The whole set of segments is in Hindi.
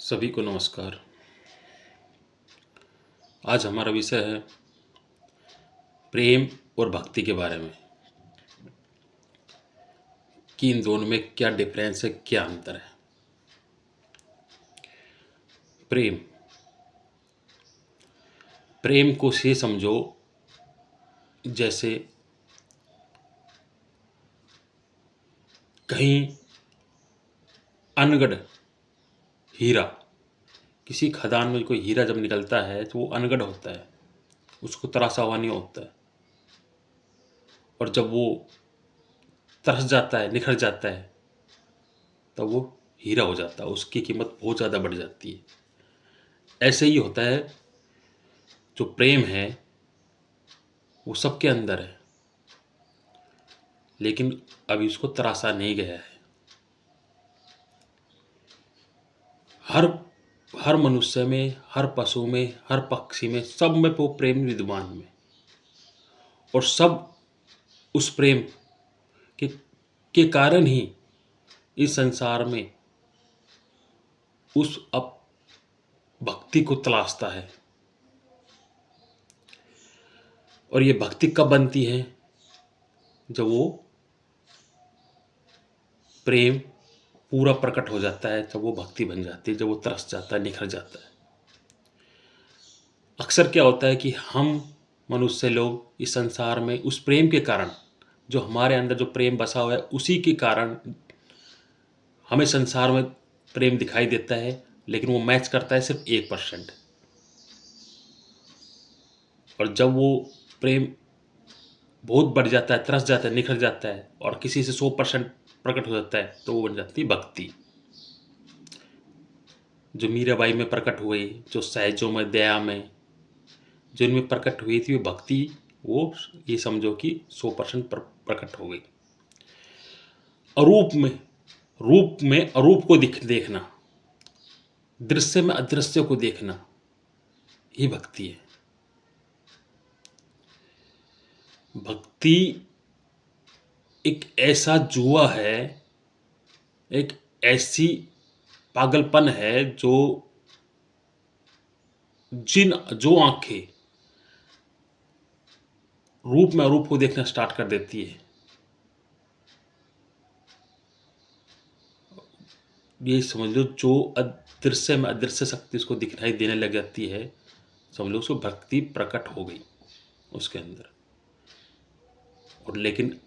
सभी को नमस्कार। आज हमारा विषय है प्रेम और भक्ति के बारे में कि इन दोनों में क्या डिफरेंस है, क्या अंतर है। प्रेम प्रेम को से समझो जैसे कहीं अनगढ़ हीरा, किसी खदान में कोई हीरा जब निकलता है तो वो अनगढ़ होता है, उसको तराशा हुआ नहीं होता है। और जब वो तरस जाता है, निखर जाता है, तब वो हीरा हो जाता है, उसकी कीमत बहुत ज़्यादा बढ़ जाती है। ऐसे ही होता है, जो प्रेम है वो सबके अंदर है, लेकिन अभी उसको तराशा नहीं गया है। हर हर मनुष्य में, हर पशु में, हर पक्षी में, सब में वो प्रेम विद्यमान में, और सब उस प्रेम के के कारण ही इस संसार में उस भक्ति को तलाशता है। और ये भक्ति कब बनती है? जब वो प्रेम पूरा प्रकट हो जाता है, तब वो भक्ति बन जाती है। जब वो तरस जाता है, निखर जाता है। अक्सर क्या होता है कि हम मनुष्य लोग इस संसार में उस प्रेम के कारण, जो हमारे अंदर जो प्रेम बसा हुआ है, उसी के कारण हमें संसार में प्रेम दिखाई देता है, लेकिन वो मैच करता है सिर्फ 1%। और जब वो प्रेम बहुत बढ़ जाता है, तरस जाता है, निखर जाता है, और किसी से 100% प्रकट हो जाता है, तो वो बन जाती है भक्ति। जो मीराबाई में प्रकट हुई, जो सहजों में, दया में, जो इनमें प्रकट हुई थी, वो भक्ति, वो ये समझो कि 100% प्रकट हो गई। रूप में अरूप को देखना, दृश्य में अदृश्य को देखना, ये भक्ति है। भक्ति एक ऐसा जुआ है, एक ऐसी पागलपन है जो आंखें रूप में अरूप को देखना स्टार्ट कर देती है, ये समझ लो, जो अदृश्य में अदृश्य शक्ति उसको दिखाई देने लग जाती है, समझ लो उसको भक्ति प्रकट हो गई उसके अंदर। और लेकिन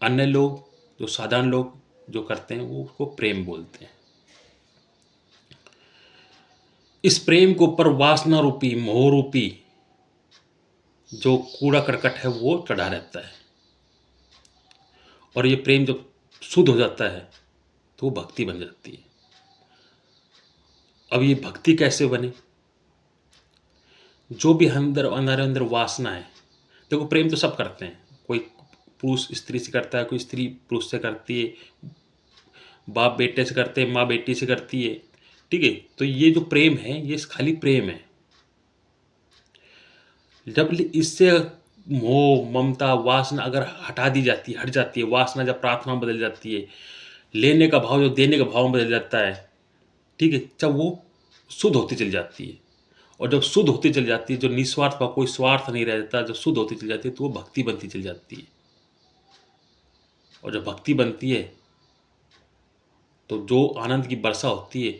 अन्य लोग, जो साधारण लोग जो करते हैं, वो उसको प्रेम बोलते हैं। इस प्रेम को पर वासना रूपी, मोह रूपी जो कूड़ा करकट है वो चढ़ा रहता है। और ये प्रेम जब शुद्ध हो जाता है तो वो भक्ति बन जाती है। अब ये भक्ति कैसे बने? जो भी अंदर वासना है, देखो प्रेम तो सब करते हैं, कोई पुरुष स्त्री से करता है, कोई स्त्री पुरुष से करती है, बाप बेटे से करते हैं, माँ बेटी से करती है, ठीक है। तो ये जो प्रेम है, ये खाली प्रेम है। जब इससे मोह, ममता, वासना अगर हटा दी जाती है, हट जाती है, वासना जब प्रार्थना में बदल जाती है, लेने का भाव जो देने का भाव में बदल जाता है, ठीक है, जब वो शुद्ध होती चली जाती है। और जब शुद्ध होती चली जाती है, जो निस्वार्थ का कोई स्वार्थ नहीं रह जाता, जब शुद्ध होती चली जाती है, तो वो भक्ति बनती चली जाती है। और जब भक्ति बनती है तो जो आनंद की वर्षा होती है,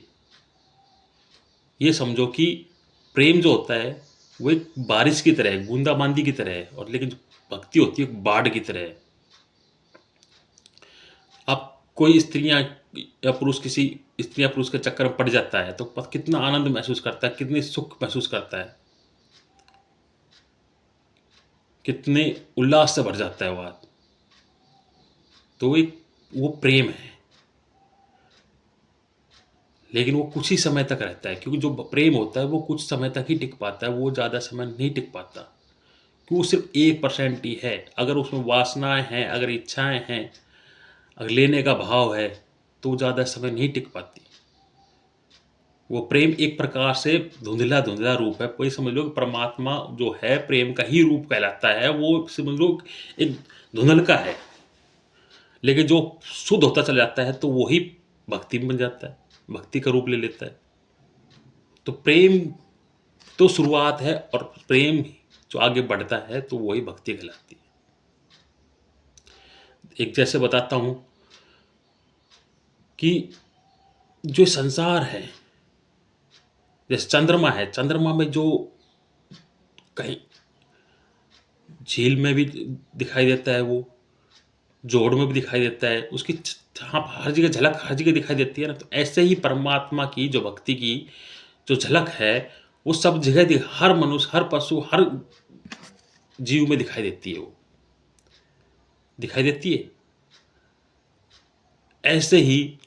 ये समझो कि प्रेम जो होता है वो एक बारिश की तरह है, बूंदाबांदी की तरह है, और लेकिन जो भक्ति होती है एक बाढ़ की तरह है। अब कोई स्त्रियां या पुरुष, किसी स्त्री या पुरुष के चक्कर में पड़ जाता है, तो कितना आनंद महसूस करता है, कितनी सुख महसूस करता है, कितने उल्लास से भर जाता है वो आदमी। तो वो प्रेम है, लेकिन वो कुछ ही समय तक रहता है, क्योंकि जो प्रेम होता है वो कुछ समय तक ही टिक पाता है, वो ज़्यादा समय नहीं टिक पाता, क्योंकि वो सिर्फ 1% ही है। अगर उसमें वासनाएं हैं, अगर इच्छाएं हैं, अगर लेने का भाव है, तो ज़्यादा समय नहीं टिक पाती। वो प्रेम एक प्रकार से धुंधला धुंधला रूप है। कोई समझ लो कि परमात्मा जो है प्रेम का ही रूप कहलाता है, वो समझ लो एक धुंधलका है, लेकिन जो शुद्ध होता चला जाता है तो वही भक्ति में बन जाता है, भक्ति का रूप ले लेता है। तो प्रेम तो शुरुआत है, और प्रेम जो आगे बढ़ता है तो वही भक्ति कहलाती है। एक जैसे बताता हूँ कि जो संसार है, जैसे चंद्रमा है, चंद्रमा में जो कहीं झील में भी दिखाई देता है, वो जोड़ में भी दिखाई देता है, उसकी हाँ हर जगह झलक हर जगह दिखाई देती है ना। तो ऐसे ही परमात्मा की जो भक्ति की जो झलक है वो सब जगह हर मनुष्य, हर पशु, हर जीव में दिखाई देती है, वो दिखाई देती है। ऐसे ही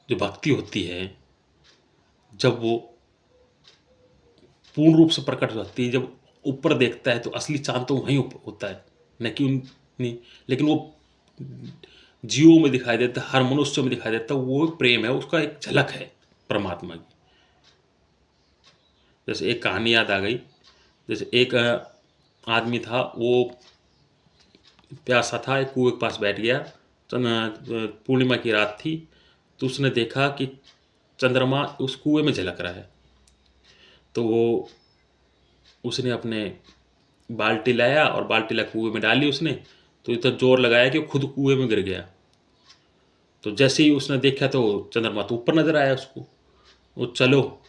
जो भक्ति होती है, जब वो पूर्ण रूप से प्रकट हो जाती है, जब ऊपर देखता है तो असली चांद तो वहीं होता है, न कि नहीं, लेकिन वो जीवों में दिखाई देता है, हर मनुष्य में दिखाई देता है। वो प्रेम है, उसका एक झलक है परमात्मा की। जैसे एक कहानी याद आ गई। जैसे एक आदमी था, वो प्यासा था, एक कुएं के पास बैठ गया। पूर्णिमा की रात थी, तो उसने देखा कि चंद्रमा उस कुएं में झलक रहा है। तो वो उसने अपने बाल्टी लाया और बाल्टी ला कुएं में डाली उसने, तो इतना जोर लगाया कि खुद कुएं में गिर गया। तो जैसे ही उसने देखा तो चंद्रमा तो ऊपर नजर आया उसको। वो चलो,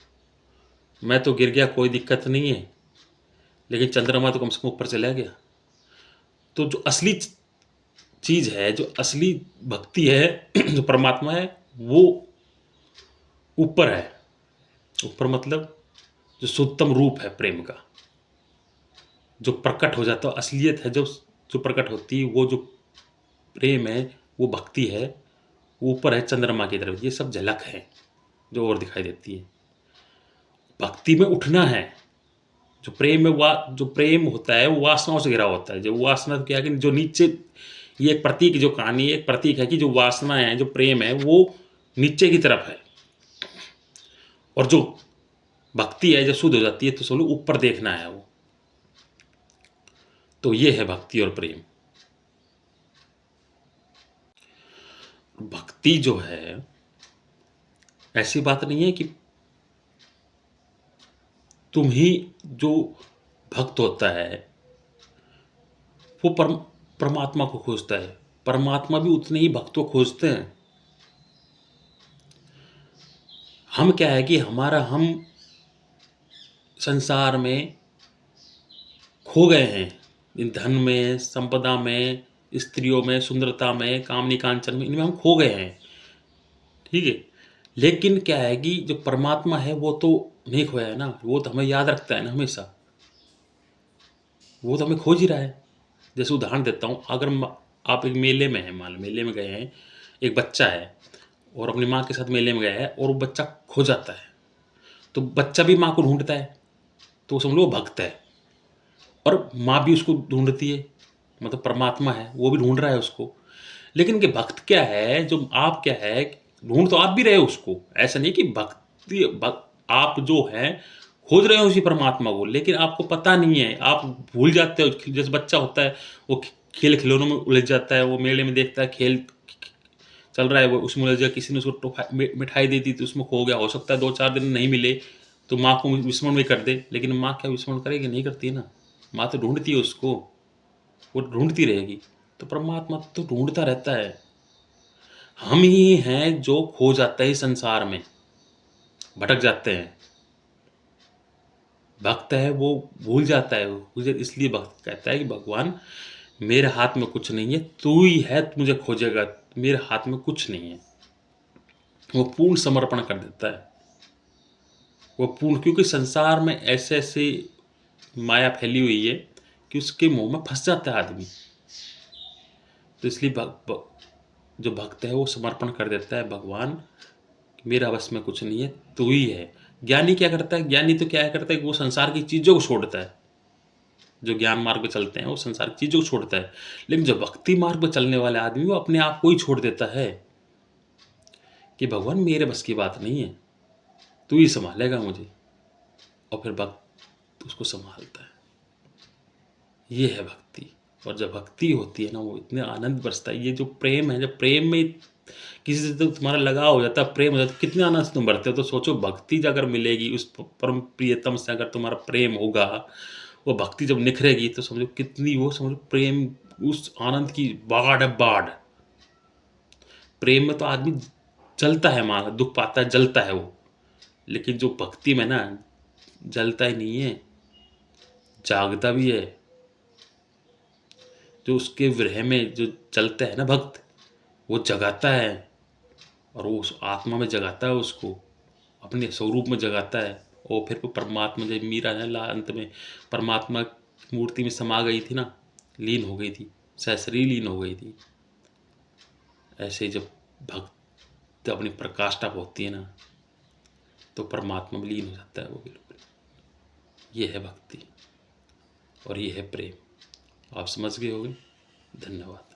मैं तो गिर गया, कोई दिक्कत नहीं है, लेकिन चंद्रमा तो कम से कम ऊपर चला गया। तो जो असली चीज है, जो असली भक्ति है, जो परमात्मा है, वो ऊपर है। ऊपर मतलब जो शुद्धतम रूप है प्रेम का, जो प्रकट हो जाता है, असलियत है जो प्रकट होती है, वो जो प्रेम है, वो भक्ति है, वो ऊपर है चंद्रमा की तरफ। ये सब झलक है जो और दिखाई देती है। भक्ति में उठना है। जो प्रेम में जो प्रेम होता है वो वासनाओं से घिरा होता है। जो वासना क्या है कि जो नीचे, ये एक प्रतीक, जो कहानी एक प्रतीक है कि जो वासना है, जो प्रेम है, वो नीचे की तरफ है, और जो भक्ति है, जो शुद्ध हो जाती है तो सोलो ऊपर देखना है वो। तो ये है भक्ति और प्रेम। भक्ति जो है, ऐसी बात नहीं है कि तुम ही, जो भक्त होता है वो परमात्मा को खोजता है। परमात्मा भी उतने ही भक्त को खोजते हैं। हम क्या है कि हम संसार में खो गए हैं, इन धन में, संपदा में, स्त्रियों में, सुंदरता में, कामनी कांचन में, इनमें हम खो गए हैं। ठीक है, लेकिन क्या है कि जो परमात्मा है वो तो नहीं खोया है ना, वो तो हमें याद रखता है ना हमेशा, वो तो हमें खोज ही रहा है। जैसे उदाहरण देता हूँ, अगर आप एक मेले में हैं, मान लो मेले में गए हैं, एक बच्चा है और अपनी माँ के साथ मेले में गया है, और वो बच्चा खो जाता है, तो बच्चा भी माँ को ढूंढता है, तो समझ लो वो भक्त है। और माँ भी उसको ढूंढती है, मतलब परमात्मा है, वो भी ढूंढ रहा है उसको। लेकिन कि भक्त क्या है, जो आप क्या है, ढूंढ तो आप भी रहे हो उसको। ऐसा नहीं कि आप जो है खोज रहे हो उसी परमात्मा को, लेकिन आपको पता नहीं है, आप भूल जाते हो। जैसे बच्चा होता है, वो खेल खिलौनों में उलझ जाता है, वो मेले में देखता है खेल चल रहा है, वो उसमें उलझ गया, किसी ने उसको मिठाई दे दी तो उसमें खो गया। हो सकता है 2-4 दिन नहीं मिले तो माँ को विस्मरण भी कर दे, लेकिन माँ क्या विस्मरण करेगी? नहीं करती ना। माँ तो ढूंढती है उसको, वो ढूंढती रहेगी। तो परमात्मा तो ढूंढता रहता है। हम ही हैं जो खो जाते हैं संसार में, भटक जाते हैं। भक्त है वो भूल जाता है, वो इसलिए भक्त कहता है कि भगवान मेरे हाथ में कुछ नहीं है, तू ही है, तू मुझे खोजेगा, मेरे हाथ में कुछ नहीं है। वो पूर्ण समर्पण कर देता है। वो पूर्ण, क्योंकि संसार में ऐसे ऐसे माया फैली हुई है कि उसके मुंह में फंस जाता है आदमी। तो इसलिए जो भक्त है वो समर्पण कर देता है, भगवान मेरा बस में कुछ नहीं है, तू ही है। ज्ञानी क्या करता है? ज्ञानी तो क्या करता है कि वो संसार की चीज़ों को छोड़ता है। जो ज्ञान मार्ग पे चलते हैं वो संसार की चीज़ों को छोड़ता है, लेकिन जो भक्ति मार्ग पे चलने वाले आदमी वो अपने आप को ही छोड़ देता है कि भगवान मेरे बस की बात नहीं है, तू ही संभालेगा मुझे। और फिर भक्त उसको संभालता है। ये है भक्ति। और जब भक्ति होती है ना, वो इतने आनंद बरसता है। ये जो प्रेम है, जब प्रेम में किसी से तो तुम्हारा लगाव हो जाता है, प्रेम हो जाता है, कितने आनंद से तुम बढ़ते हो। तो सोचो भक्ति अगर मिलेगी उस परम प्रियतम से, अगर तुम्हारा प्रेम होगा, वो भक्ति जब निखरेगी तो समझो कितनी, वो समझो प्रेम उस आनंद की बाढ़ है, बाढ़। प्रेम में तो आदमी जलता है, मान दुख पाता है, जलता है वो, लेकिन जो भक्ति में ना जलता ही नहीं है, जागता भी है। जो उसके विरह में जो चलता है ना भक्त, वो जगाता है, और वो उस आत्मा में जगाता है, उसको अपने स्वरूप में जगाता है। और फिर वो परमात्मा, जब मीरा है अंत में परमात्मा की मूर्ति में समा गई थी ना, लीन हो गई थी, सहसरी लीन हो गई थी। ऐसे ही जब भक्त अपनी प्रकाष्ठा होती है ना, तो परमात्मा में लीन हो जाता है वो बिल्कुल। ये है भक्ति और ये है प्रेम। आप समझ गए होंगे। धन्यवाद।